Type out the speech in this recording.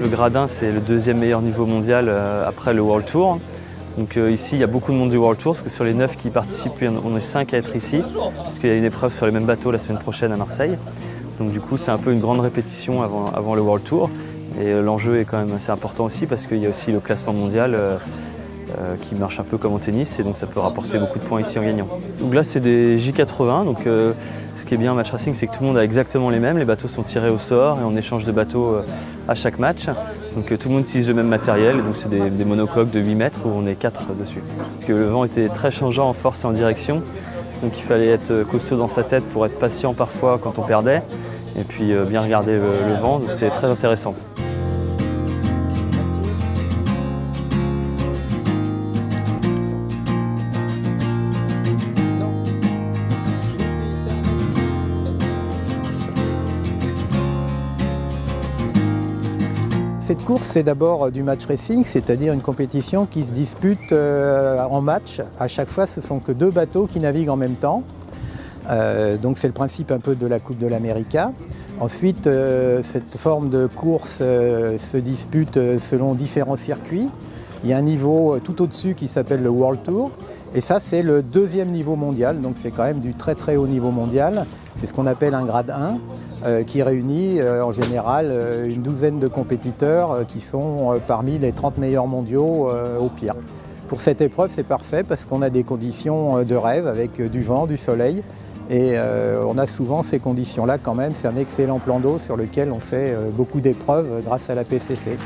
le gradin, c'est le deuxième meilleur niveau mondial après le World Tour. Donc ici, il y a beaucoup de monde du World Tour, parce que sur les 9 qui participent, on est 5 à être ici, parce qu'il y a une épreuve sur les mêmes bateaux la semaine prochaine à Marseille. Donc du coup, c'est un peu une grande répétition avant le World Tour. Et l'enjeu est quand même assez important aussi, parce qu'il y a aussi le classement mondial qui marche un peu comme en tennis, et donc ça peut rapporter beaucoup de points ici en gagnant. Donc là, c'est des J80. Donc, ce qui est bien en match racing, c'est que tout le monde a exactement les mêmes. Les bateaux sont tirés au sort et on échange de bateaux à chaque match. Donc tout le monde utilise le même matériel. Donc c'est des monocoques de 8 mètres où on est 4 dessus. Parce que le vent était très changeant en force et en direction. Donc il fallait être costaud dans sa tête pour être patient parfois quand on perdait. Et puis bien regarder le vent. Donc c'était très intéressant. Cette course, c'est d'abord du match racing, c'est-à-dire une compétition qui se dispute en match. À chaque fois, ce ne sont que 2 bateaux qui naviguent en même temps. Donc c'est le principe un peu de la Coupe de l'América. Ensuite, cette forme de course se dispute selon différents circuits. Il y a un niveau tout au-dessus qui s'appelle le World Tour. Et ça, c'est le 2e niveau mondial, donc c'est quand même du très très haut niveau mondial. C'est ce qu'on appelle un grade 1, qui réunit en général une douzaine de compétiteurs qui sont parmi les 30 meilleurs mondiaux au pire. Pour cette épreuve, c'est parfait parce qu'on a des conditions de rêve avec du vent, du soleil. Et on a souvent ces conditions-là quand même. C'est un excellent plan d'eau sur lequel on fait beaucoup d'épreuves grâce à la PCC.